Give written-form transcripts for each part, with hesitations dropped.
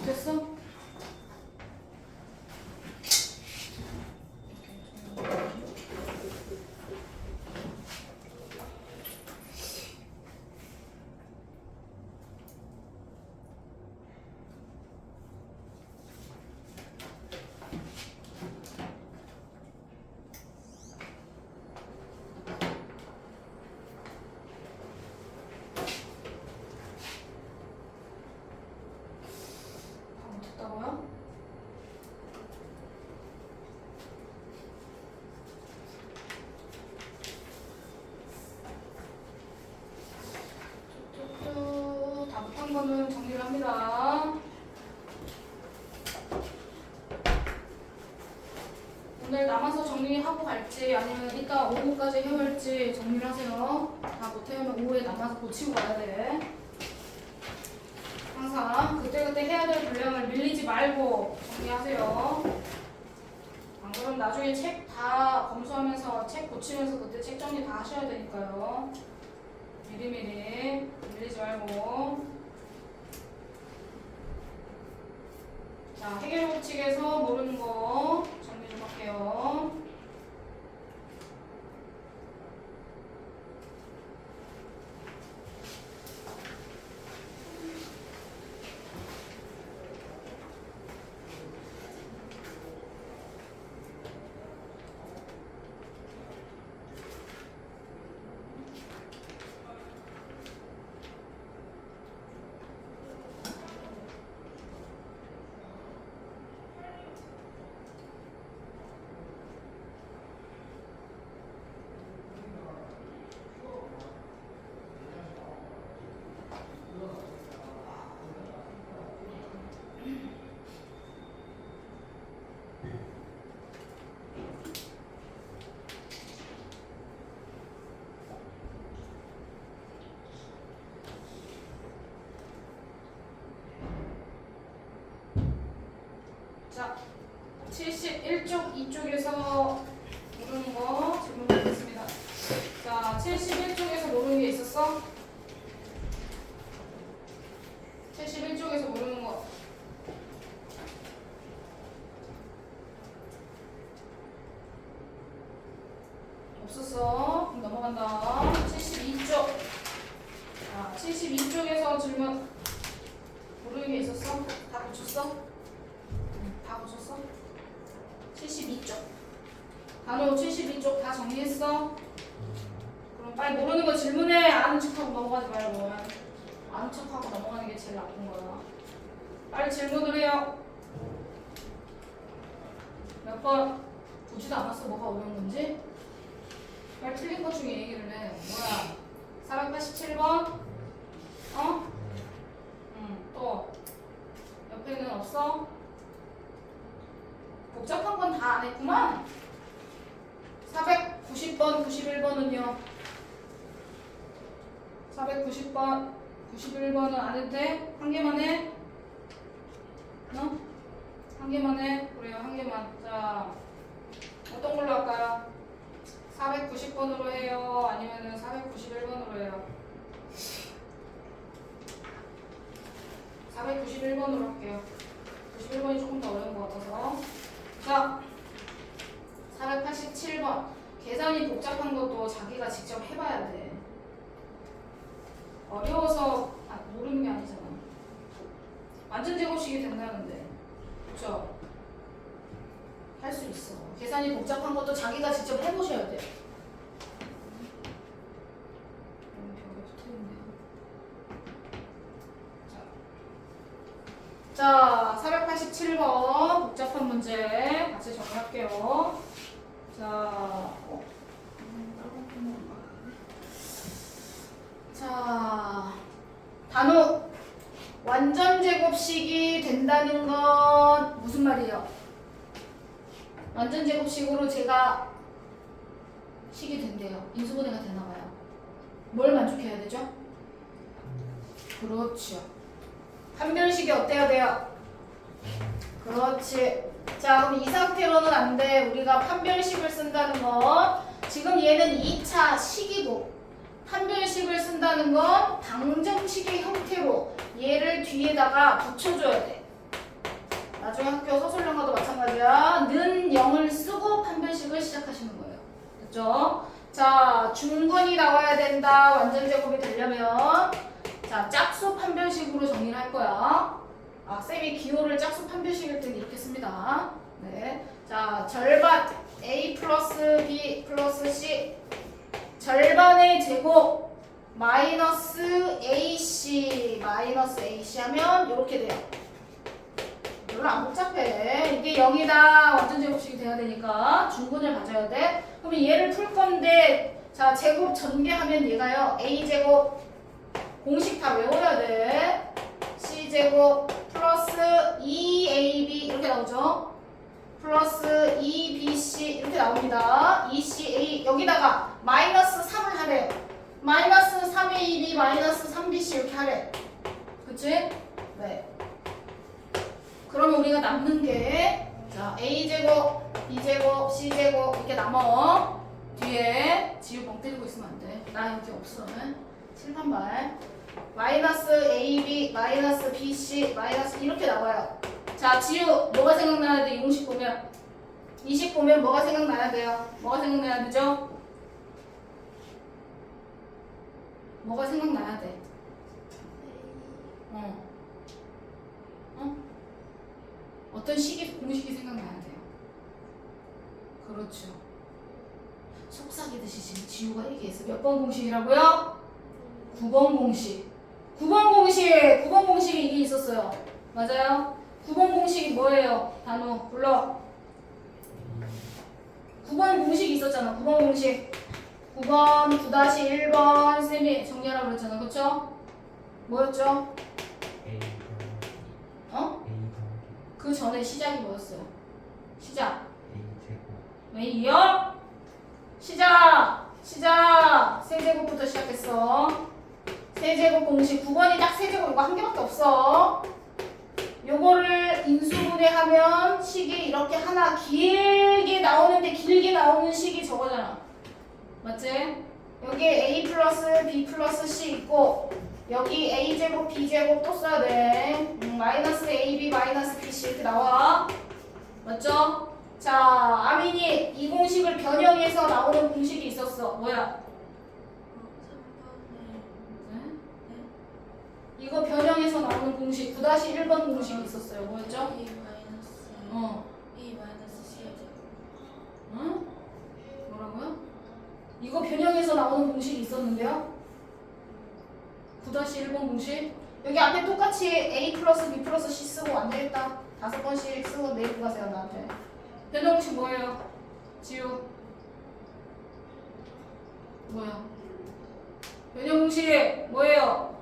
못했어? 못했다고요? 뚝뚝뚝. 다 못한 거는 정리를 합니다. 오늘 남아서 정리하고 갈지 아니면 이따 오후까지 해야 할지 정리를 하세요. 다 못하면 오후에 남아서 고치고 가야 돼. 항상 그때그때 해야 될 분량을 밀리지 말고 정리하세요. 안 그러면 나중에 책 다 검수하면서 책 고치면서 그때 책 정리 다 하셔야 되니까요. 미리미리 밀리지 말고. 자, 해결 법칙에서 모르는 거 정리 좀 할게요. 자, 71쪽 2쪽에서 모르는 거 질문 드리겠습니다. 자, 71쪽에서 모르는 게 있었어? 71쪽에서 모르는 거. 없었어. 그럼 넘어간다. 72쪽. 자, 72쪽에서 질문 모르는 게 있었어? 다 고쳤어? 다 고쳤어? 72쪽. 단어 72쪽 다 정리했어? 그럼 빨리 모르는 거 질문해. 아는 척하고 넘어가지 말고. 아는 척하고 넘어가는 게 제일 나쁜 거야. 빨리 질문을 해요. 몇 번? 보지도 않았어. 뭐가 어려운 건지? 빨리 틀린 것 중에 얘기를 해. 뭐야? 487번? 어? 또 옆에는 없어? 복잡한 건 다 안 했구만. 490번, 91번은요? 490번, 91번은 안 해도 돼? 한 개만 해? 어? 한 개만 해? 그래요, 한 개만. 자, 어떤 걸로 할까요? 490번으로 해요? 아니면은 491번으로 해요? 491번으로 할게요. 91번이 조금 더 어려운 것 같아서. 자, 487번. 계산이 복잡한 것도 자기가 직접 해봐야 돼. 어려워서 모르는 게 아니잖아. 완전 제곱식이 된다는데. 그쵸? 할 수 있어. 계산이 복잡한 것도 자기가 직접 해보셔야 돼. 자, 487번 복잡한 문제 같이 정리할게요. 자, 자, 단호 완전 제곱식이 된다는 건 무슨 말이에요? 완전 제곱식으로 제가 식이 된대요. 인수분해가 되나봐요. 뭘 만족해야 되죠? 그렇죠. 판별식이 어때야 돼요? 그렇지. 자, 그럼 이 상태로는 안 돼. 우리가 판별식을 쓴다는 건 지금 얘는 2차 식이고 판별식을 쓴다는 건 방정식의 형태로 얘를 뒤에다가 붙여줘야 돼. 나중에 학교 서술형과도 마찬가지야. 는 0을 쓰고 판별식을 시작하시는 거예요. 됐죠? 자, 중근이 나와야 된다. 완전 제곱이 되려면 자, 짝수 판별식으로 정리를 할 거야. 아, 쌤이 기호를 짝수 판별식일 때 이렇게 씁니다. 네. 자, 절반 A 플러스 B 플러스 C 절반의 제곱 마이너스 AC 하면 이렇게 돼요. 별로 안 복잡해. 이게 0이다. 완전 제곱식이 돼야 되니까 중근을 가져야 돼. 그러면 얘를 풀 건데 자, 제곱 전개하면 얘가요. A제곱 공식 다 외워야 돼. C제곱 플러스 2AB 이렇게 나오죠. 플러스 2BC 이렇게 나옵니다. 2CA 여기다가 마이너스 3을 하래. 마이너스 3AB 마이너스 3BC 이렇게 하래. 그치? 네. 그러면 우리가 남는 게 자, A제곱, B제곱, C제곱 이렇게 남어. 뒤에 지우 멍 때리고 있으면 안 돼. 나 여기 없어. 칠판발. 마이너스 AB, 마이너스 BC, 마이너스 이렇게 나와요. 자, 지우 뭐가 생각나야 돼? 이 공식 보면. 이 식 보면 뭐가 생각나야 돼요? 뭐가 생각나야 되죠? 뭐가 생각나야 돼? 어떤 식이 공식이 생각나야 돼요. 그렇죠. 속삭이듯이 지금 지우가 얘기했어. 몇 번 공식이라고요? 9번 공식. 9번 공식이 이게 있었어요. 맞아요? 9번 공식이 뭐예요? 단호 불러. 9번 공식이 있었잖아. 9번 공식. 9번 9-1번 쌤이 정리하라고 그랬잖아. 그쵸? 뭐였죠? 그 전에 시작이 뭐였어요? 시작. 왜요? 시작. 세제곱부터 시작했어. 세제곱 공식 9번이 딱 세제곱 이거 한 개밖에 없어. 요거를 인수분해하면 식이 이렇게 하나 길게 나오는데 길게 나오는 식이 저거잖아. 맞지? 여기에 A 플러스 B 플러스 C 있고 여기 A제곱 B제곱 또 써야 돼. 마이너스 AB 마이너스 BC 이렇게 나와. 맞죠? 자, 아민이 이 공식을 변형해서 나오는 공식이 있었어. 뭐야? 이거 변형해서 나오는 공식 9-1번 공식이 있었어요. 뭐였죠? A 마이너스 C 응? 뭐라고요? 이거 변형해서 나오는 공식이 있었는데요. 9-1번 공식. 여기 앞에 똑같이 A 플러스 B 플러스 C 쓰고 안 되겠다. 5번씩 쓰고 내일 가세요 나한테. 변형 공식 뭐예요? 지우. 뭐야? 변형 공식 뭐예요?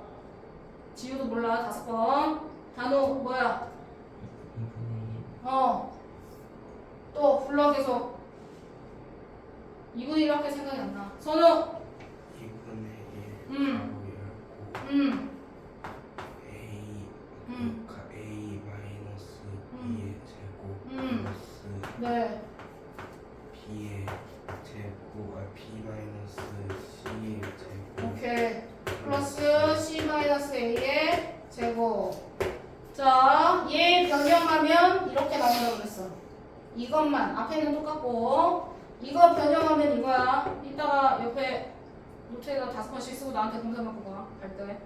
지우도 몰라. 5번. 단호 뭐야? 또 불러 계속. 2분의 1밖에 생각이 안 나. 선우. 2분의 1 A 마이너스 B의 제곱 플러스 네. B의 제곱 B 마이너스 C의 제곱 오케이. 플러스 C 마이너스 A의 제곱. 자, 얘 변형하면 이렇게 나온다고 그랬어. 이것만 앞에는 똑같고 이거 변형하면 이거야. 이따가 옆에 노트에다 5번씩 쓰고 나한테 검사 받고 가. 갈 때.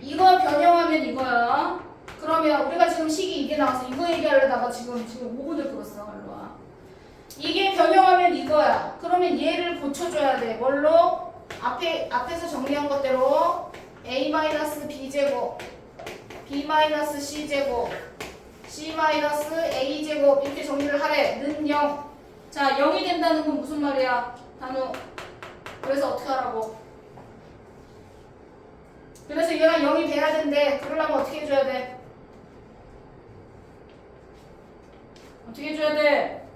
이거 변형하면 이거야. 그러면 우리가 지금 식이 이게 나와서 이거 얘기하려다가 지금 5분을 끌었어. 일로 와. 이게 변형하면 이거야. 그러면 얘를 고쳐줘야 돼. 뭘로? 앞에서 정리한 것대로 A-B제곱 B-C제곱 C-A제곱 이렇게 정리를 하래. 는 0. 자, 0이 된다는 건 무슨 말이야? 단호. 그래서 어떻게 하라고? 그래서 얘가 0이 돼야 된대. 그러려면 어떻게 해줘야 돼? 어떻게 해줘야 돼?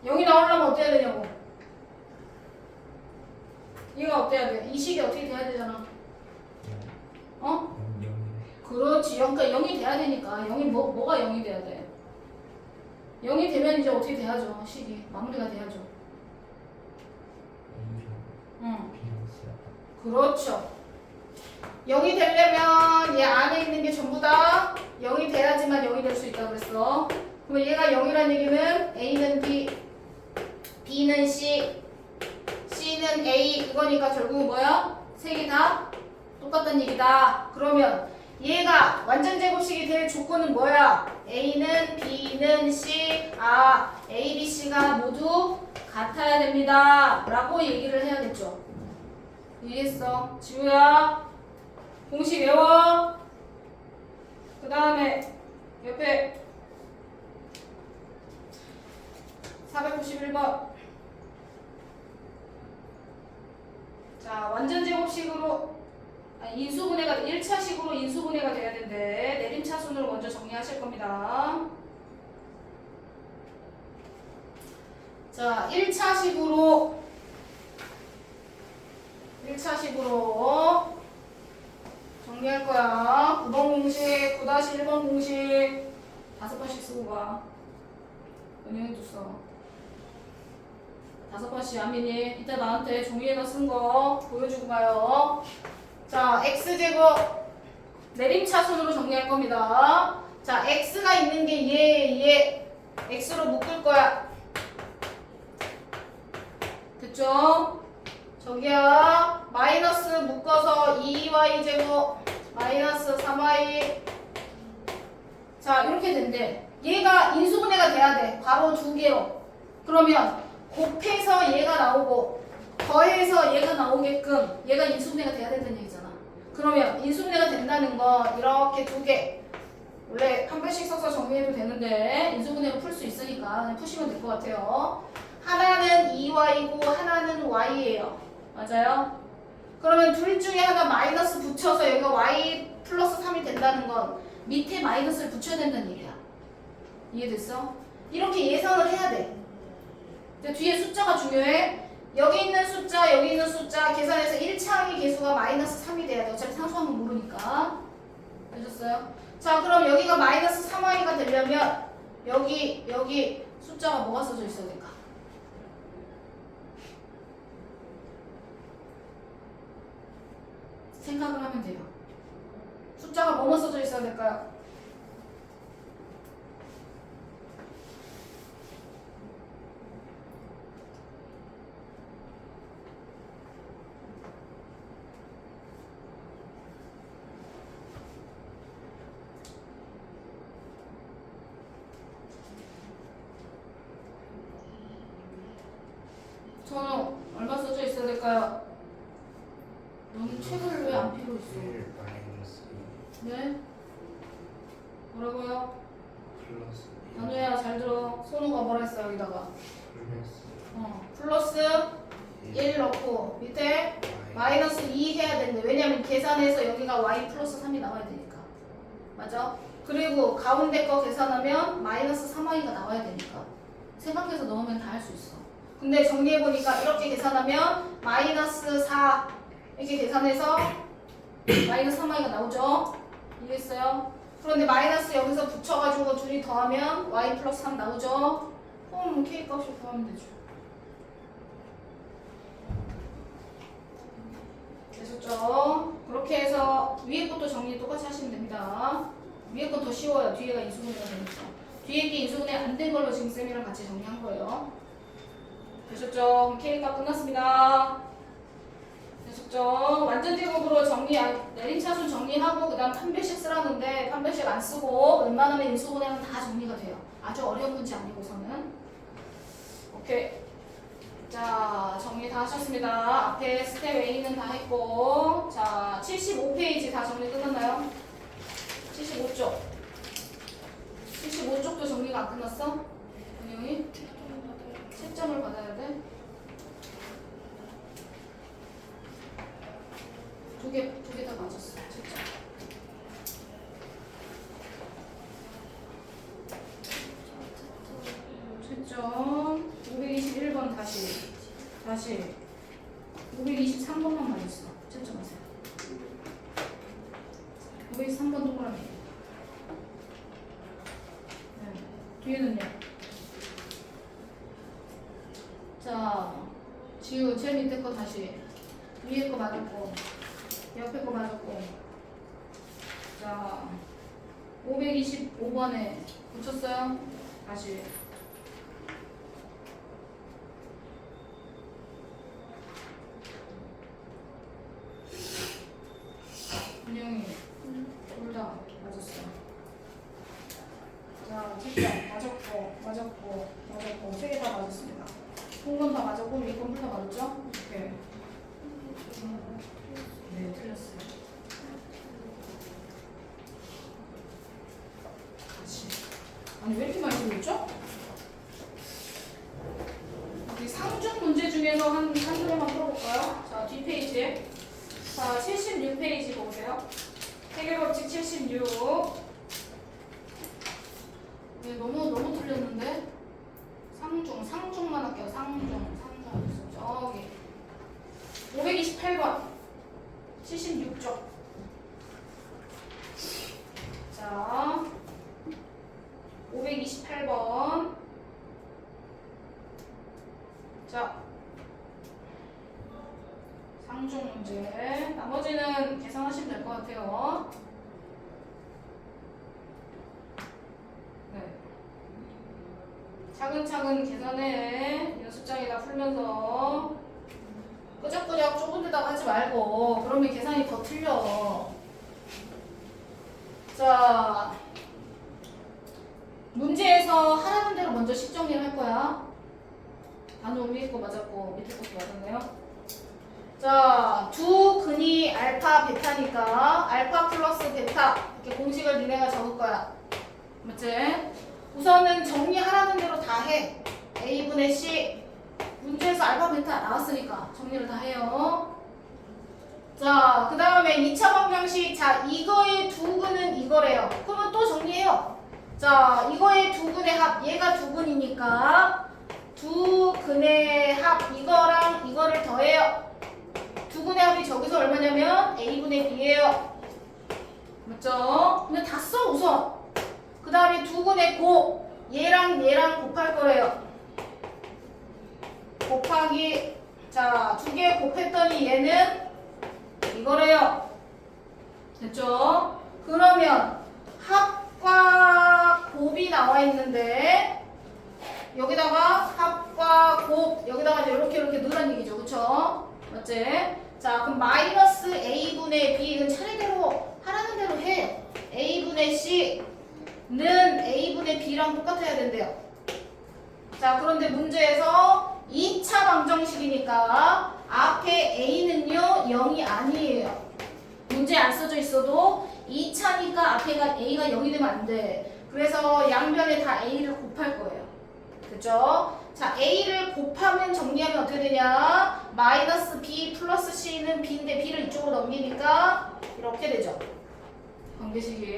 0이 나오려면 어떻게 해야 되냐고? 얘가 어때야 돼? 이 식이 어떻게 돼야 되잖아. 어? 그렇지. 그러니까 0이 돼야 되니까. 0이 뭐가 0이 돼야 돼? 0이 되면 이제 어떻게 돼야죠? 식이 마무리가 돼야죠. 응. 그렇죠. 0이 되려면 얘 안에 있는 게 전부 다 0이 돼야지만 0이 될 수 있다고 그랬어. 그럼 얘가 0이라는 얘기는 A는 B, B는 C, C는 A 이거니까 결국 뭐야? 세 개 다 똑같다는 얘기다. 그러면 얘가 완전 제곱식이 될 조건은 뭐야? A는 B는 C, A, B, C가 모두 같아야 됩니다. 라고 얘기를 해야겠죠. 이해했어? 지우야, 공식 외워. 그 다음에 옆에 491번. 자, 완전 제곱식으로 인수분해가 1차식으로 인수분해가 돼야 되는데 내림차순으로 먼저 정리하실 겁니다. 자, 1차식으로 정리할 거야. 9번 공식, 9-1번 공식 5번씩 쓰고 가. 은영이도 써. 5번씩 안민이 이따 나한테 종이에다 쓴 거 보여주고 가요. 자, x제곱 내림차순으로 정리할 겁니다. 자, x가 있는 게 얘 x로 묶을 거야. 됐죠? 저기야, 마이너스 묶어서 2y제곱 마이너스 3y. 자, 이렇게 된대. 얘가 인수분해가 돼야 돼. 바로 두 개로. 그러면 곱해서 얘가 나오고 더해서 얘가 나오게끔 얘가 인수분해가 돼야 된다는 얘기잖아. 그러면 인수분해가 된다는 거 이렇게 두 개. 원래 한 번씩 써서 정리해도 되는데 인수분해로 풀 수 있으니까 그냥 푸시면 될 것 같아요. 하나는 2y고 하나는 y예요. 맞아요? 그러면 둘 중에 하나 마이너스 붙여서 여기가 y 플러스 3이 된다는 건 밑에 마이너스를 붙여야 된다는 얘기야. 이해됐어? 이렇게 예상을 해야 돼. 근데 뒤에 숫자가 중요해. 여기 있는 숫자, 여기 있는 숫자 계산해서 1차항의 개수가 마이너스 3이 돼야 돼. 어차피 상수함은 모르니까. 되셨어요? 자, 그럼 여기가 마이너스 3y가 되려면 여기 숫자가 뭐가 써져 있어야 될까? 생각을 하면 돼요. 숫자가 뭐뭐 써져 있어야 될까요? 전호 얼마 써져 있어야 될까요? 너는 책을 왜 안 필요 있어? 1 마이너스 네? 뭐라고요? 플러스 단우야 잘 들어. 손우가 뭐라 했어 여기다가? 플러스 플러스 1 넣고 밑에 마이너스 2 해야 되는데 왜냐면 계산해서 여기가 y 플러스 3이 나와야 되니까. 맞아? 그리고 가운데 거 계산하면 마이너스 3y가 나와야 되니까. 생각해서 넣으면 다 할 수 있어. 근데 정리해보니까 이렇게 계산하면 마이너스 4 이렇게 계산해서 마이너스 3y가 나오죠? 이해했어요? 그런데 마이너스 여기서 붙여가지고 둘이 더하면 y 플러스 3 나오죠? 그럼 k 값이 구하면 되죠. 되셨죠? 그렇게 해서 위에 것도 정리 똑같이 하시면 됩니다. 위에 건 더 쉬워요. 뒤에가 인수분해가 되니까. 뒤에 게 인수분해 안 된 걸로 지금 쌤이랑 같이 정리한 거예요. 되셨죠? 그럼 K가 끝났습니다. 되셨죠? 완전 제곱으로 정리, 내림차순 정리하고 그 다음 판별식 쓰라는데 판별식 안 쓰고 웬만하면 인수분해는 다 정리가 돼요. 아주 어려운 문제 아니고서는. 오케이. 자, 정리 다 하셨습니다. 앞에 스텝 A는 다 했고, 자, 75페이지 다 정리 끝났나요? 75쪽. 75쪽도 정리가 안 끝났어? 은영이? 채점을 받아야 돼? 두 개 다 맞았어. 채점. 채점 521번 다시 523번만 맞았어. 채점하세요. 523번 동그라미. 네. 뒤에는요? 자, 지우 제일 밑에 거 다시 위에 거 맞았고 옆에 거 맞았고 자 525번에 붙였어요? 다시. 분명히 둘 다 맞았어. 자, 진짜 맞았고 세 개 다 맞았습니다. 한 건 다 맞았고 위에 건둘 다 맞았죠? 이렇게. 네, 틀렸어요. 다시. 아니 왜 이렇게 많이 틀렸죠? 우리 상중 문제 중에서 한 개만 풀어볼까요? 자, 뒷페이지에. 자, 76페이지 보세요. 해결법칙 76. 네, 너무 틀렸는데? 상중만 할게요. 상중 어디 있어? 저기. 528번. 76쪽. 자, 528번. 자, 상중 문제. 나머지는 계산하시면 될 것 같아요. 네. 차근차근 계산해. 연습장에다 풀면서 끄적끄적 좁은 데다가 하지 말고 그러면 계산이 더 틀려. 자, 문제에서 하라는 대로 먼저 식 정리를 할 거야. 단어 위에 거 맞았고 밑에 것도 맞았네요. 자, 두 근이 알파 베타니까 알파 플러스 베타 이렇게 공식을 니네가 적을 거야. 맞지? 우선은 정리하라는 대로 다 해. A분의 C. 문제에서 알파 베타 나왔으니까 정리를 다 해요. 자, 그 다음에 2차 방정식. 자, 이거의 두 근은 이거래요. 그러면 또 정리해요. 자, 이거의 두 근의 합. 얘가 두 근이니까 두 근의 합. 이거랑 이거를 더해요. 두 근의 합이 저기서 얼마냐면 A분의 B예요. 맞죠? 근데 다 써 우선. 그 다음에 두 근의 곱. 얘랑 곱할 거래요. 곱하기. 자, 두 개 곱했더니 얘는 이거래요. 됐죠? 그러면 합과 곱이 나와 있는데 여기다가 합과 곱 여기다가 이렇게 넣으란 얘기죠. 그쵸? 맞지? 자, 그럼 마이너스 A분의 B 이건 차례대로 하라는 대로 해. A분의 C는 A분의 B랑 똑같아야 된대요. 자, 그런데 문제에서 2차 방정식이니까 앞에 A는요 0이 아니에요. 문제 안 써져 있어도 2차니까 앞에가 A가 0이 되면 안 돼. 그래서 양변에 다 A를 곱할 거예요. 그죠? 자, A를 곱하면 정리하면 어떻게 되냐? 마이너스 B 플러스 C는 B인데 B를 이쪽으로 넘기니까 이렇게 되죠. 관계식이.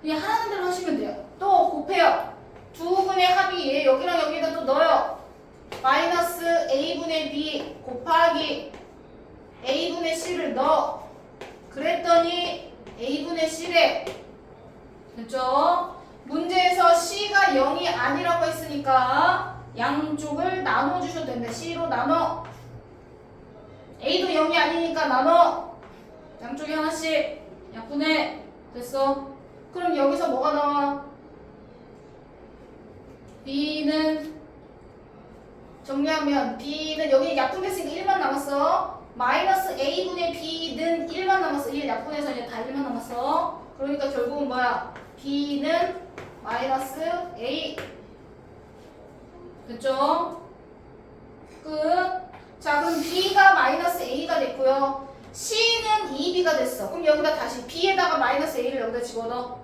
그냥 하라는 대로 하시면 돼요. 또 곱해요. 두 근의 합이 얘 여기랑 여기다 또 넣어요. 마이너스 A분의 B 곱하기 A분의 C를 넣어. 그랬더니 A분의 C래. 됐죠? 문제에서 C가 0이 아니라고 했으니까 양쪽을 나눠주셔도 된다. C로 나눠. A도 0이 아니니까 나눠. 양쪽에 하나씩 약분해. 됐어? 그럼 여기서 뭐가 나와? B는 정리하면 B는 여기 약분됐으니까 1만 남았어. 마이너스 A분의 B는 1만 남았어. 1 약분해서 이제 다 1만 남았어. 그러니까 결국은 뭐야? B는 마이너스 A. 됐죠? 끝. 자, 그럼 B가 마이너스 A가 됐고요. C는 2B가 됐어. 그럼 여기다 다시 B에다가 마이너스 A를 여기다 집어넣어.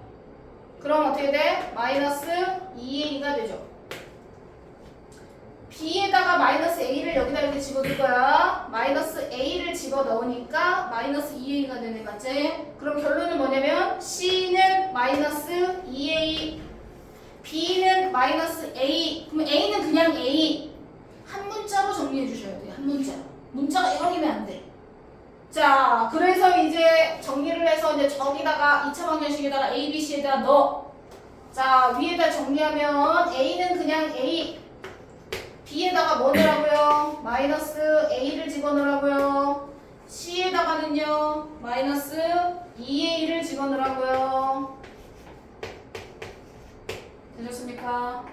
그럼 어떻게 돼? 마이너스 2A가 되죠. B에다가 마이너스 A를 여기다 이렇게 집어넣을 거야. 마이너스 A를 집어넣으니까 마이너스 2A가 되네. 맞지? 그럼 결론은 뭐냐면 C는 마이너스 2A, B는 마이너스 A. 그럼 A는 그냥 A. 한 문자로 정리해 주셔야 돼요. 한 문자. 문자가 0이면 안 돼. 자, 그래서 이제 정리를 해서 이제 저기다가 2차 방정식에다가 A, B, C에다가 넣어. 자, 위에다 정리하면 A는 그냥 A. B에다가 뭐 넣으라고요? 마이너스 A를 집어넣으라고요. C에다가는요 마이너스 2A를 집어넣으라고요. 되셨습니까?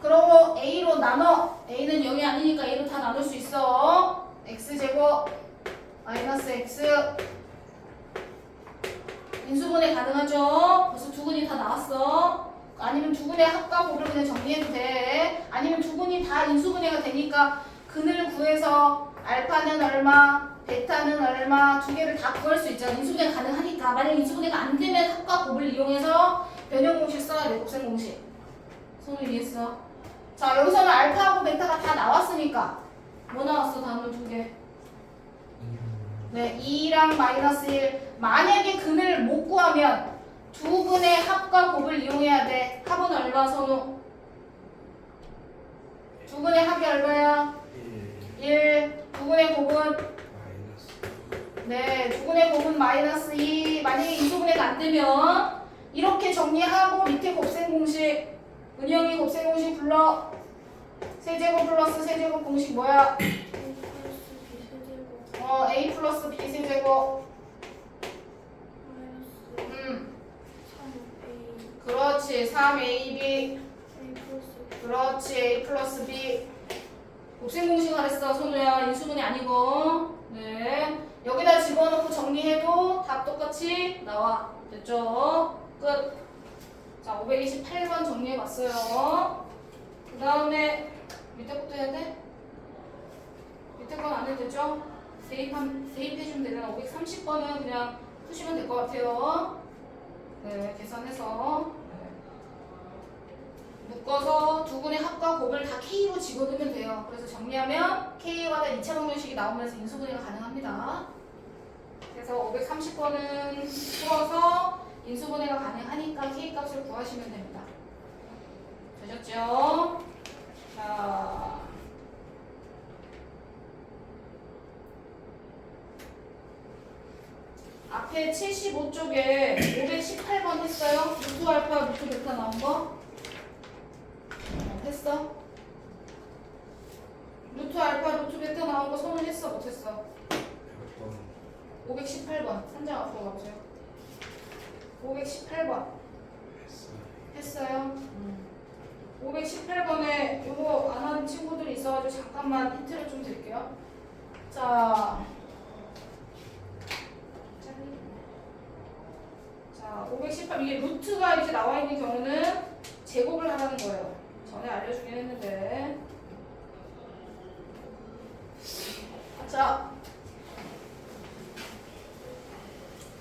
그러고 A로 나눠. A는 0이 아니니까 A로 다 나눌 수 있어. X제곱 마이너스 X 인수분해 가능하죠? 벌써 두근이 다 나왔어. 아니면 두근의 합과 곱을 그냥 정리해도 돼. 아니면 두근이 다 인수분해가 되니까 근을 구해서 알파는 얼마, 베타는 얼마 두 개를 다 구할 수 있잖아. 인수분해가 가능하니까. 만약 인수분해가 안 되면 합과 곱을 이용해서 변형 공식 써야 돼. 곱셈 공식. 손을 이해했어? 자, 여기서는 알파하고 베타가 다 나왔으니까 뭐 나왔어? 단어 두 개. 네, 2랑 마이너스 1. 만약에 근을 못 구하면 두 근의 합과 곱을 이용해야 돼. 합은 얼마, 선우? 두 근의 합이 얼마야? 1. 두 근의 곱은? 마이너스. 네, 두 근의 곱은 마이너스 2. 만약에 인수분해가 안 되면 이렇게 정리하고 밑에 곱셈 공식. 은영이 곱셈 공식 불러. 세제곱 플러스 세제곱 공식 뭐야? A 플러스 B 세제곱. 그렇지. 3AB. 그렇지. A 플러스 B. 곱셈 공식 하랬어, 선우야. 인수분해 아니고. 네. 여기다 집어넣고 정리해도 답 똑같이 나와. 됐죠? 끝. 자, 528번 정리해봤어요. 그 다음에 밑에 것도 해야 돼? 밑에 건 안 해도 되죠? 대입해주면 되잖아. 530번은 그냥 푸시면 될 것 같아요. 네, 계산해서. 묶어서 두 분의 합과 곱을 다 K로 집어넣으면 돼요. 그래서 정리하면 K와 다 2차 방정식이 나오면서 인수분해가 가능합니다. 그래서 530번은 풀어서 인수분해가 가능하니까 K 값을 구하시면 됩니다. 되셨죠? 자, 앞에 75쪽에 518번 했어요? 루트 알파, 루트 베타 나온 거? 했어? 루트 알파, 루트 베타 나온 거 손을 했어? 못했어? 518번. 한 장 앞으로 가보세요. 518번. 했어요? 518번에 요거 안 하는 친구들이 있어가지고 잠깐만 힌트를 좀 드릴게요. 자, 518 이게 루트가 이렇게 나와 있는 경우는 제곱을 하라는 거예요. 전에 알려주긴 했는데. 자,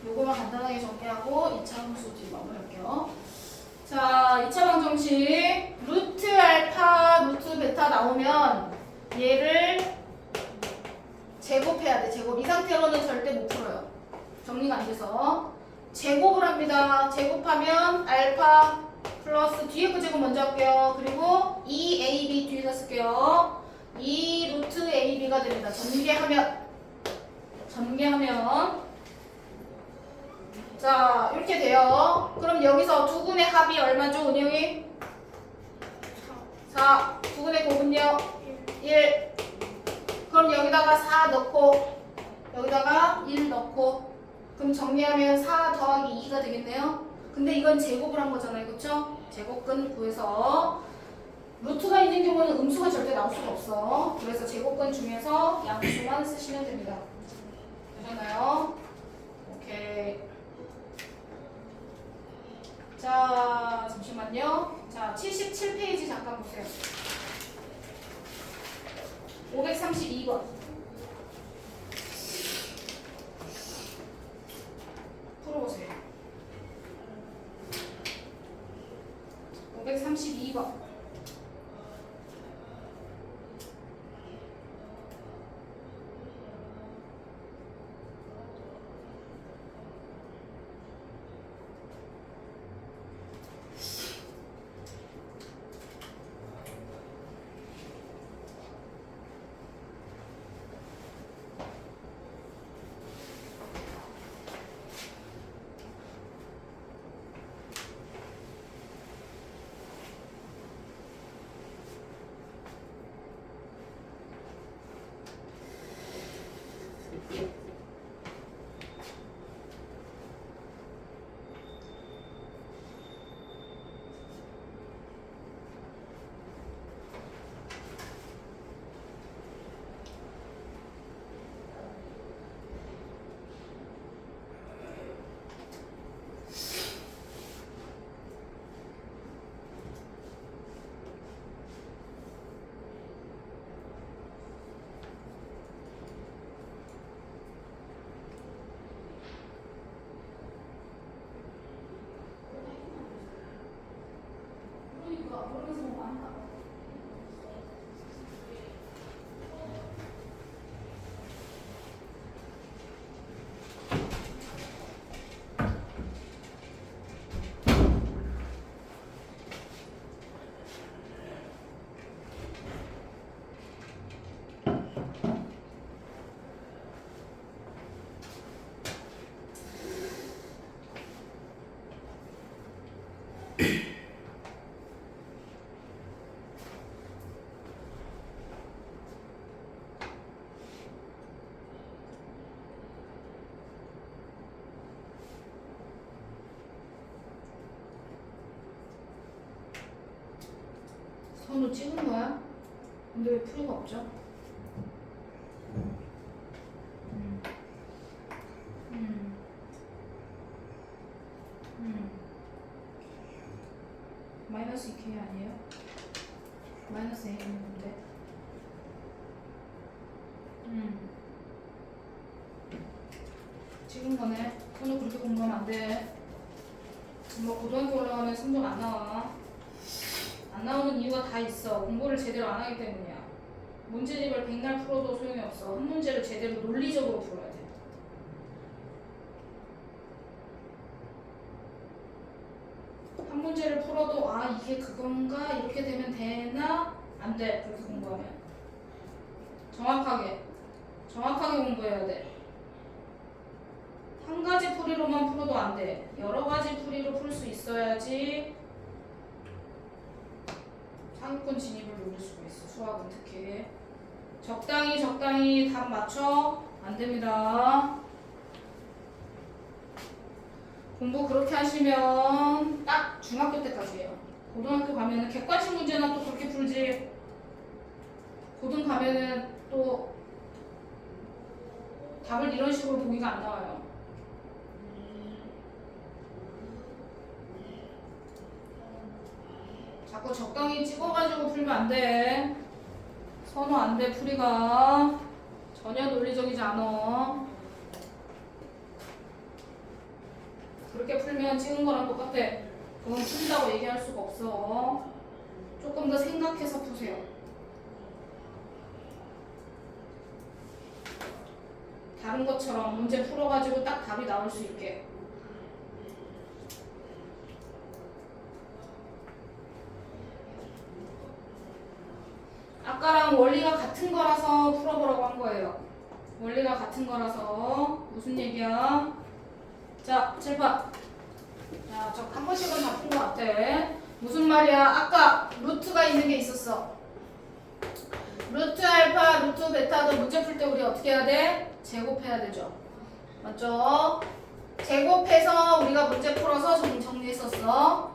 요거만 간단하게 정리하고 2차 함수 뒤 마무리할게요. 자, 2차 방정식 루트 알파, 루트 베타 나오면 얘를 제곱해야 돼. 제곱. 이 상태로는 절대 못 풀어요. 정리가 안 돼서. 제곱을 합니다. 제곱하면 알파 플러스 뒤에 그 제곱 먼저 할게요. 그리고 2AB 뒤에다 쓸게요. 2 루트 AB가 됩니다. 전개하면 자, 이렇게 돼요. 그럼 여기서 두 근의 합이 얼마죠, 은영이? 4. 두 근의 곱은요? 1. 그럼 여기다가 4 넣고 여기다가 1 넣고 그럼 정리하면 4 더하기 2가 되겠네요. 근데 이건 제곱을 한 거잖아요. 그쵸? 제곱근 구해서 루트가 있는 경우는 음수가 절대 나올 수가 없어. 그래서 제곱근 중에서 양수만 쓰시면 됩니다. 되셨나요? 오케이. 자, 잠시만요. 자, 77페이지 잠깐 보세요. 532번. 풀어보세요. 532번. 선우 찍은 거야? 근데 왜 풀이가 없죠? 마이너스 2k 아니에요? 마이너스 a는 뭔데? 찍은 거네. 선우 그렇게 공부하면 안 돼. 뭐 고등학교 올라가면 성적 안 나와. 안 나오는 이유가 다 있어. 공부를 제대로 안 하기 때문이야. 문제집을 백날 풀어도 소용이 없어. 한 문제를 제대로 논리적으로 풀어야 돼. 한 문제를 풀어도 아 이게 그건가? 이렇게 되면 되나? 안 돼. 그렇게 공부하면. 정확하게 공부해야 돼. 한 가지 풀이로만 풀어도 안 돼. 여러 가지 풀이로 풀 수 있어야지 상위권 진입을 노릴 수가 있어. 수학은 특히. 적당히 답 맞춰? 안 됩니다. 공부 그렇게 하시면 딱 중학교 때까지예요. 고등학교 가면은 객관식 문제나 또 그렇게 풀지. 고등 가면은 또 답을 이런 식으로 보기가 안 나와요. 자꾸 적당히 찍어가지고 풀면 안 돼. 선호 안 돼, 풀이가. 전혀 논리적이지 않아. 그렇게 풀면 찍은 거랑 똑같아. 그건 풀린다고 얘기할 수가 없어. 조금 더 생각해서 푸세요. 다른 것처럼 문제 풀어가지고 딱 답이 나올 수 있게. 아까랑 원리가 같은 거라서 풀어보라고 한 거예요. 원리가 같은 거라서 무슨 얘기야? 자, 7번. 자, 저 한 번씩은 다 푼 거 같아. 무슨 말이야? 아까 루트가 있는 게 있었어. 루트 알파, 루트 베타도 문제 풀 때 우리 어떻게 해야 돼? 제곱해야 되죠. 맞죠? 제곱해서 우리가 문제 풀어서 정리했었어.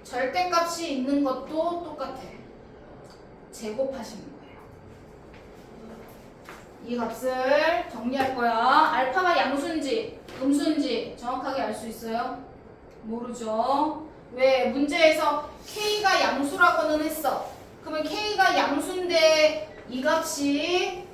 절대값이 있는 것도 똑같아. 제곱하시는 거예요. 이 값을 정리할 거야. 알파가 양수인지 음수인지 정확하게 알 수 있어요? 모르죠. 왜? 문제에서 K가 양수라고는 했어. 그러면 K가 양수인데 이 값이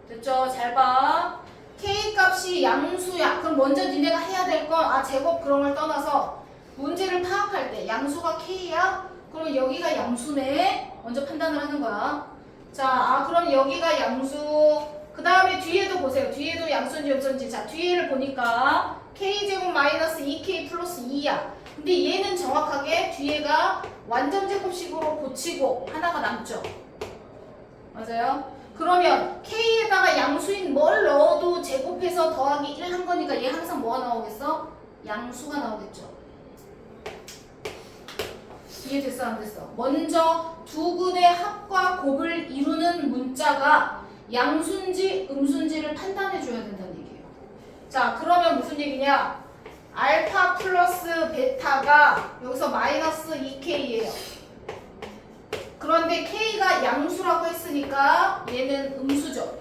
됐죠? 잘 봐. K 값이 양수야. 그럼 먼저 니네가 해야 될 건 제곱 그런 걸 떠나서 문제를 파악할 때 양수가 K야? 그럼 여기가 양수네. 먼저 판단을 하는 거야. 자, 그럼 여기가 양수. 그 다음에 뒤에도 보세요. 뒤에도 양수인지 음수인지. 자, 뒤에를 보니까 K제곱 마이너스 2K 플러스 2야. 근데 얘는 정확하게 뒤에가 완전 제곱식으로 고치고 하나가 남죠. 맞아요? 그러면 K에다가 양수인 뭘 넣어도 제곱해서 더하기 1 한 거니까 얘 항상 뭐가 나오겠어? 양수가 나오겠죠. 이해됐어 안 됐어? 먼저 두 근의 합과 곱을 이루는 문자가 양수인지 음수인지를 판단해 줘야 된다는 얘기예요. 자, 그러면 무슨 얘기냐? 알파 플러스 베타가 여기서 마이너스 2K예요. 그런데 K가 양수라고 했으니까 얘는 음수죠.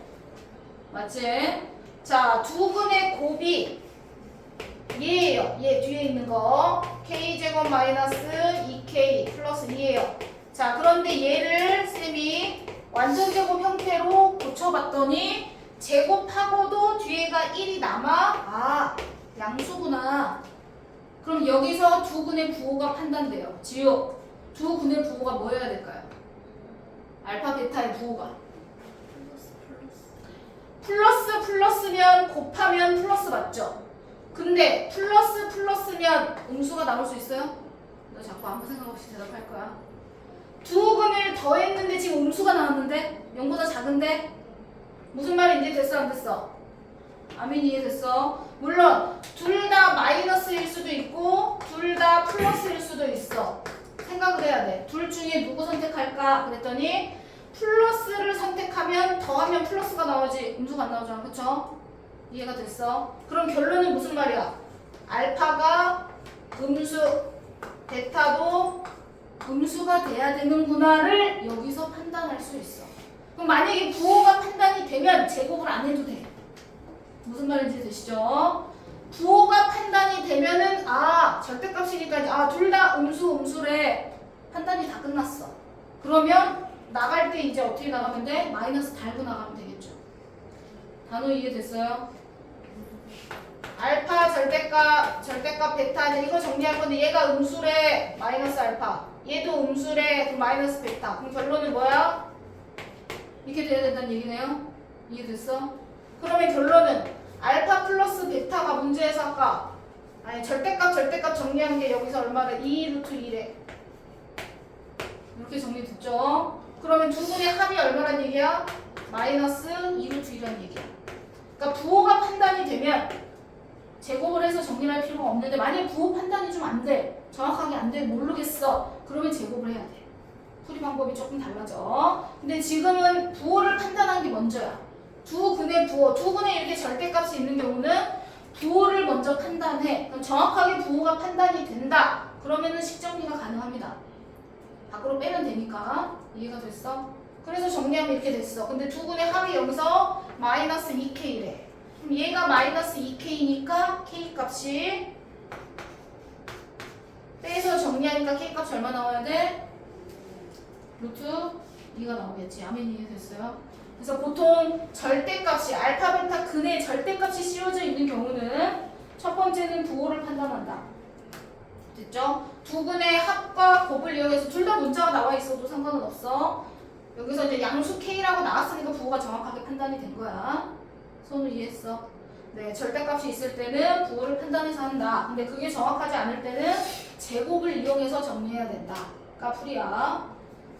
맞지? 자, 두 근의 곱이 얘예요. 얘 뒤에 있는 거. K제곱 마이너스 2K 플러스 2예요. 자, 그런데 얘를 쌤이 완전제곱 형태로 고쳐봤더니 제곱하고도 뒤에가 1이 남아. 양수구나. 그럼 여기서 두 근의 부호가 판단돼요. 지호. 두 근의 부호가 뭐여야 될까요? 알파 베타의 부호가 플러스면 곱하면 플러스 맞죠? 근데 플러스면 음수가 나올 수 있어요? 너 자꾸 아무 생각 없이 대답할 거야. 두 근을 더했는데 지금 음수가 나왔는데 0보다 작은데 무슨 말인지 됐어 안 됐어? 아민 이해됐어? 물론 둘 다 마이너스일 수도 있고 둘 다 플러스일 수도 있어. 생각을 해야 돼. 둘 중에 누구 선택할까? 그랬더니 플러스를 선택하면 더하면 플러스가 나오지 음수가 안 나오잖아. 그쵸? 이해가 됐어? 그럼 결론은 무슨 말이야? 알파가 음수, 베타도 음수가 돼야 되는구나를 여기서 판단할 수 있어. 그럼 만약에 부호가 판단이 되면 제곱을 안 해도 돼. 무슨 말인지 되시죠? 부호가 판단이 되면은 절대값이니까 둘 다 음수래. 판단이 다 끝났어. 그러면 나갈 때 이제 어떻게 나가면 돼? 마이너스 달고 나가면 되겠죠. 단어 이해됐어요? 알파 절대값 베타 이거 정리할 건데 얘가 음수래 마이너스 알파 얘도 음수래 그럼 마이너스 베타 그럼 결론은 뭐야? 이렇게 돼야 된다는 얘기네요. 이해됐어? 그러면 결론은 알파 플러스 베타가 문제에서 아까 절대값 정리한 게 여기서 얼마래? 2루트 1에 이렇게 정리됐죠? 그러면 두 분의 합이 얼마란 얘기야? 마이너스 2루트 1이라는 얘기야. 그러니까 부호가 판단이 되면 제곱을 해서 정리할 필요가 없는데 만약에 부호 판단이 좀 안 돼. 정확하게 안 돼. 모르겠어. 그러면 제곱을 해야 돼. 풀이 방법이 조금 달라져. 근데 지금은 부호를 판단한 게 먼저야. 두 근의 이렇게 절대값이 있는 경우는 부호를 먼저 판단해. 그럼 정확하게 부호가 판단이 된다. 그러면은 식정리가 가능합니다. 밖으로 빼면 되니까. 이해가 됐어? 그래서 정리하면 이렇게 됐어. 근데 두 근의 합이 여기서 마이너스 2K래. 그럼 얘가 마이너스 2K니까 K 값이 빼서 정리하니까 K 값이 얼마 나와야 돼? 루트 2가 나오겠지. 아멘 이해됐어요? 그래서 보통 절대값이 알파 베타 근의 절대값이 씌워져 있는 경우는 첫 번째는 부호를 판단한다. 됐죠? 두 근의 합과 곱을 이용해서 둘 다 문자가 나와 있어도 상관은 없어. 여기서 이제 양수 K라고 나왔으니까 부호가 정확하게 판단이 된 거야. 손을 이해했어? 네, 절대값이 있을 때는 부호를 판단해서 한다. 근데 그게 정확하지 않을 때는 제곱을 이용해서 정리해야 된다. 가 풀이야.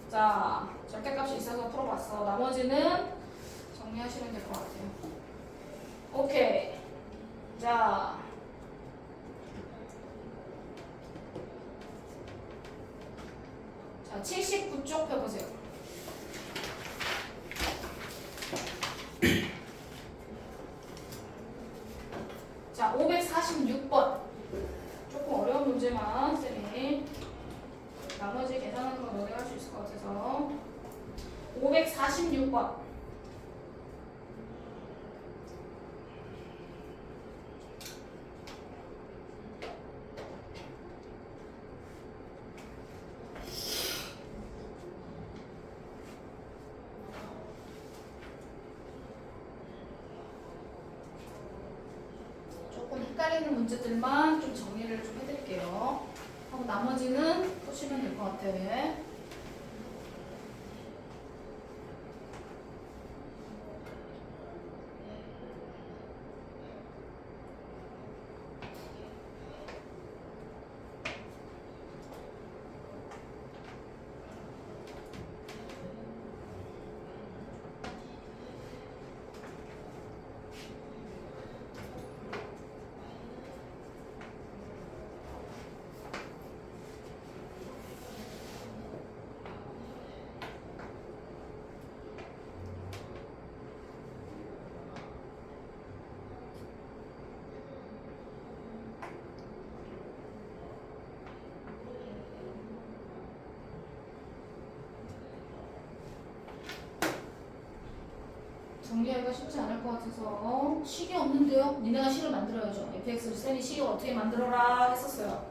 자, 절대값이 있어서 풀어봤어. 나머지는 정리하시면 될 것 같아요. 오케이. 자, 자 79쪽 펴보세요. 자, 546번. 조금 어려운 문제만 쌤이 나머지 계산하는 건 너네가 할 수 있을 것 같아서 546번. 헷갈리는 문제들만 좀 정리를 좀 해드릴게요. 하고 나머지는 푸시면 될 것 같아. 정리하기가 쉽지 않을 것 같아서 식이 없는데요? 니네가 식을 만들어야죠. fx 쌤이 식을 어떻게 만들어라 했었어요.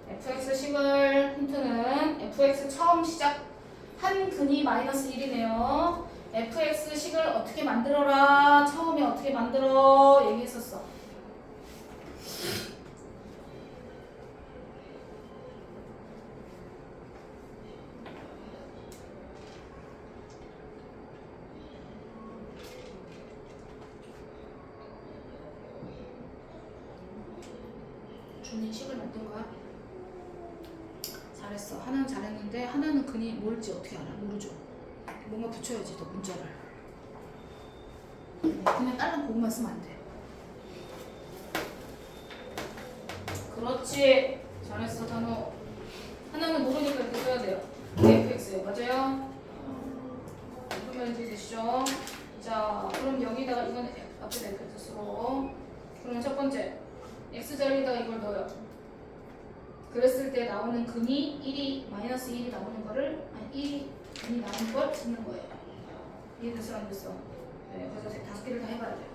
fx 식을 힌트는 fx 처음 시작 한 근이 마이너스 1이네요. fx 식을 어떻게 만들어라 처음에 어떻게 만들어 얘기했었어. 준이 식을 만든 거야? 잘했어. 하나는 잘했는데 하나는 근이 뭘지 어떻게 알아? 모르죠. 뭔가 붙여야지 더 문자를. 그냥 다른 보고만 쓰면 안 돼. 그렇지. 잘했어 단호. 하나는 모르니까 이렇게 써야 돼요. fx요. 맞아요? 그러면 이제 되시죠? 자, 그럼 여기다가 이건 앞에 fx로. 그러면 첫 번째 x자리에다가 이걸 넣어요. 그랬을 때 나오는 근이 1이 마이너스 1이 나오는 거를 근이 나오는 걸 찾는 거예요. 이해됐어 안 됐어? 네, 그래서 5개를 다 해봐야 돼요.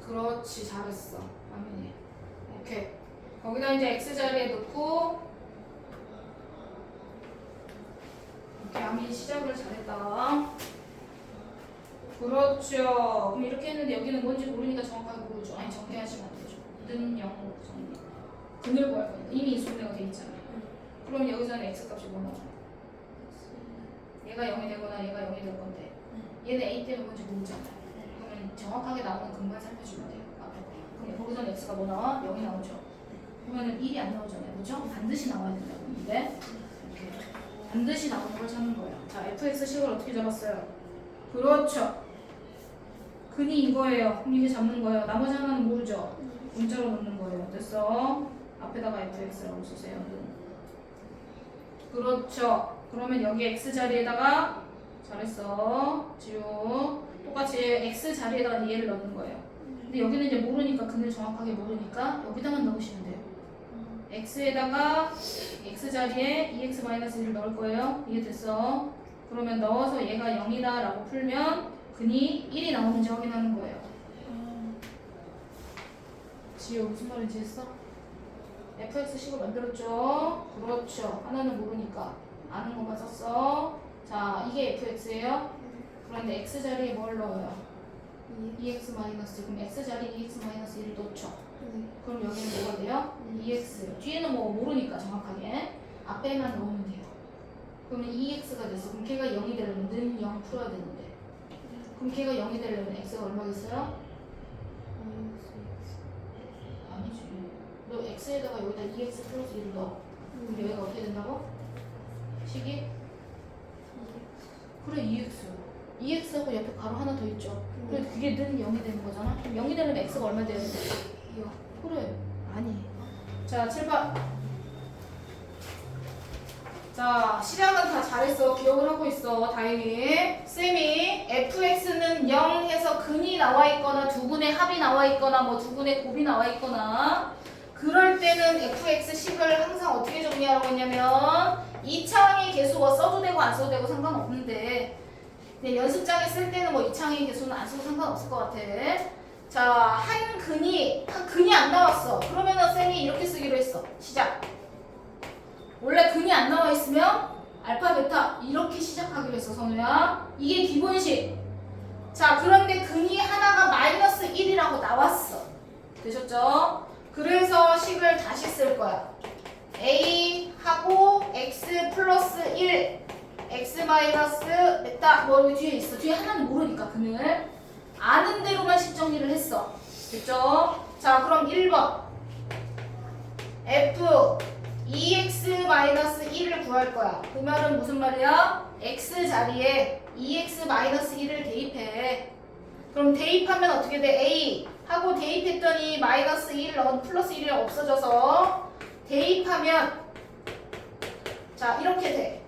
그렇지, 잘했어. 아민이. 오케이. 거기다 이제 x 자리에 넣고. 오케이, 아민이 시작을 잘했다. 그렇죠. 그럼 이렇게 했는데 여기는 뭔지 모르니까 정확하게 모르죠. 아니, 정리하시면 안 되죠. 는 0으로 정리. 근을 구할 거니까 이미 소개가 돼 있잖아요. 그럼 여기서는 x 값이 뭐 나와요? 얘가 0이 되거나 얘가 0이 될 건데 얘는 a 때문에 뭔지 모르잖아요. 그러면 정확하게 나오는 근만 살펴주면 돼요. 앞에 거. 그럼 거기서는 x가 뭐 나와? 0이 나오죠. 그러면은 1이 안 나오잖아요. 그렇죠? 반드시 나와야 된다고 했는데 이렇게 반드시 나오는 걸 찾는 거예요. 자, fx식을 어떻게 잡았어요? 그렇죠. 근이 이거예요. 그럼 이게 잡는 거예요. 나머지 하나는 모르죠? 문자로 넣는 거예요. 됐어? 앞에다가 fx라고 쓰세요. 그렇죠. 그러면 여기 x 자리에다가 잘했어. 지우. 똑같이 x 자리에다가 얘를 넣는 거예요. 근데 여기는 이제 모르니까 근을 정확하게 모르니까 여기다만 넣으시면 돼요. x에다가 x 자리에 2x-1을 넣을 거예요. 이해됐어? 그러면 넣어서 얘가 0이다 라고 풀면 근이 1이 나오는지 확인하는 거예요. 지효 무슨 말인지 했어? fx식을 만들었죠? 그렇죠. 하나는 모르니까 아는 것만 썼어. 자, 이게 fx예요. 그런데 x 자리에 뭘 넣어요? 2x 마이너스. 그럼 x 자리에 2x 마이너스 1을 넣죠. 그럼 여기는 뭐가 돼요? 2x. 뒤에는 뭐 모르니까 정확하게 앞에만 넣으면 돼요. 그러면 2x가 됐어. 그럼 걔가 0이 되려면 는 0 풀어야 되는데. 그럼 걔가 0이 되려면 x가 얼마겠어요? 아니지. 너 x에다가 여기다 2x 플러스 1을 넣어. 그럼 여기가 어떻게 된다고? 식이? 그래, 2x. 2x하고 옆에 가로 하나 더 있죠. 그래, 그게 는 0이 되는 거잖아. 그럼 0이 되려면 x가 얼마 돼야 돼? 2요. 그래. 아니. 자, 7번. 자, 시작은 다 잘했어. 기억을 하고 있어. 다행히. 쌤이 fx는 0 해서 근이 나와 있거나 두 분의 합이 나와 있거나 뭐 두 분의 곱이 나와 있거나 그럴 때는 fx식을 항상 어떻게 정리하라고 했냐면 2차항의 개수 뭐 써도 되고 안 써도 되고 상관없는데 근데 연습장에 쓸 때는 뭐 2차항의 개수는 안 써도 상관없을 것 같아. 자, 한 근이 안 나왔어. 그러면은 쌤이 이렇게 쓰기로 했어. 시작. 원래 근이 안 나와 있으면 알파, 베타 이렇게 시작하기로 했어, 선우야. 이게 기본식. 자, 그런데 근이 하나가 마이너스 1이라고 나왔어. 되셨죠? 그래서 식을 다시 쓸 거야. a 하고 x 플러스 1 x 마이너스 베타 뭐 여기 뒤에 있어. 뒤에 하나는 모르니까 근을 아는 대로만 식 정리를 했어. 됐죠? 자, 그럼 1번 f 2x-1을 구할 거야. 그 말은 무슨 말이야? x 자리에 2x-1을 대입해. 그럼 대입하면 어떻게 돼? a 하고 대입했더니 마이너스 1 플러스 1이 없어져서 대입하면 자 이렇게 돼.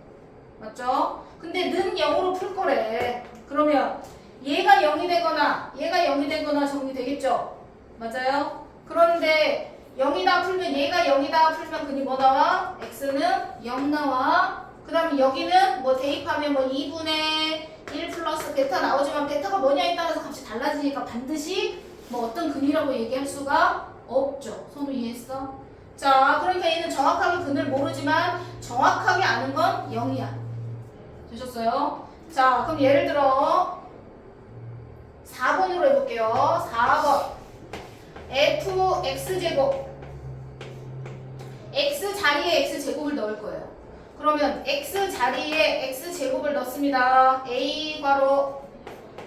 맞죠? 근데 는 0으로 풀 거래. 그러면 얘가 0이 되거나 얘가 0이 되거나 정리되겠죠? 맞아요? 그런데 0이다 풀면 얘가 0이다 풀면 근이 뭐 나와? x는 0 나와. 그 다음에 여기는 뭐 대입하면 뭐 2분의 1 플러스 베타 나오지만 베타가 뭐냐에 따라서 값이 달라지니까 반드시 뭐 어떤 근이라고 얘기할 수가 없죠. 선우 이해했어? 자, 그러니까 얘는 정확하게 근을 모르지만 정확하게 아는 건 0이야. 되셨어요? 자, 그럼 예를 들어 4번으로 해볼게요. 4번 fx제곱 x 자리에 x제곱을 넣을 거예요. 그러면 x 자리에 x제곱을 넣습니다. a 괄호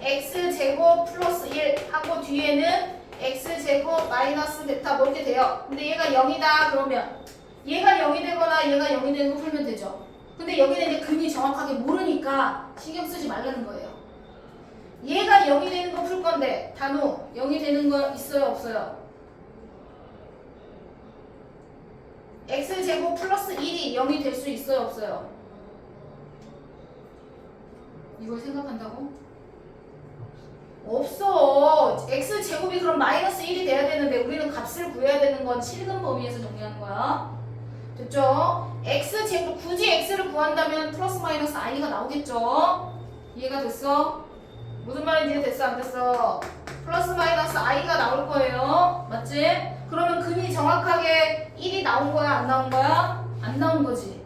x제곱 플러스 1 하고 뒤에는 x제곱 마이너스 베타 뭐 이렇게 돼요. 근데 얘가 0이다 그러면 얘가 0이 되거나 얘가 0이 되는 거 풀면 되죠. 근데 여기는 이제 근이 정확하게 모르니까 신경 쓰지 말라는 거예요. 얘가 0이 되는 거 풀 건데 단우 0이 되는 거 있어요 없어요? x제곱 플러스 1이 0이 될 수 있어요 없어요? 이걸 생각한다고? 없어. x제곱이 그럼 마이너스 1이 돼야 되는데 우리는 값을 구해야 되는 건 실근 범위에서 정리하는 거야. 됐죠? x제곱 굳이 x를 구한다면 플러스 마이너스 i가 나오겠죠? 이해가 됐어? 무슨 말인지 이해됐어? 안 됐어? 플러스 마이너스 i가 나올 거예요. 맞지? 그러면 근이 정확하게 1이 나온 거야? 안 나온 거야? 안 나온 거지.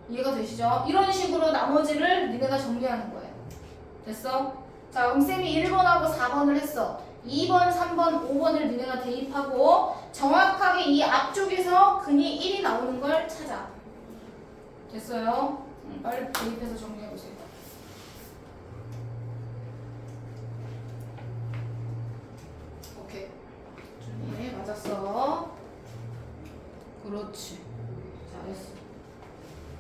이해가 되시죠? 이런 식으로 나머지를 니네가 정리하는 거예요. 됐어? 자, 그럼 쌤이 1번하고 4번을 했어. 2번, 3번, 5번을 니네가 대입하고 정확하게 이 앞쪽에서 근이 1이 나오는 걸 찾아. 됐어요? 빨리 대입해서 정리해보세요. 오케이. 준비 맞았어. 그렇지. 잘했어.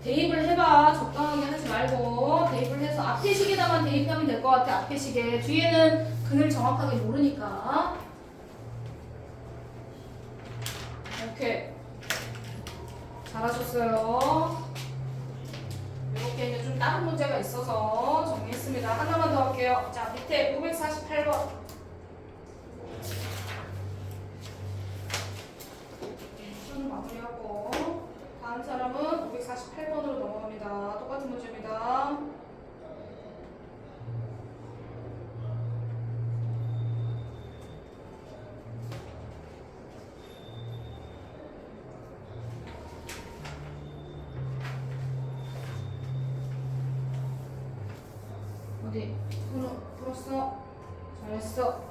대입을 해봐. 적당하게 하지 말고 대입을 해서 앞에 식에다만 대입하면 될 것 같아. 앞에 식에. 뒤에는 근을 정확하게 모르니까. 오케이. 잘하셨어요. 이렇게 이제 좀 다른 문제가 있어서 정리했습니다. 하나만 더 할게요. 자, 밑에 548번. 수는 마무리하고 다음 사람은 548번으로 넘어갑니다. 똑같은 문제입니다. 어디? 풀었어? 잘했어.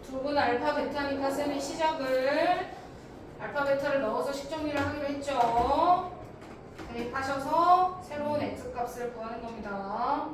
두 분 알파 베타니까 쌤이 시작을 알파 베타를 넣어서 식정리를 하기로 했죠. 대입하셔서 새로운 x 값을 구하는 겁니다.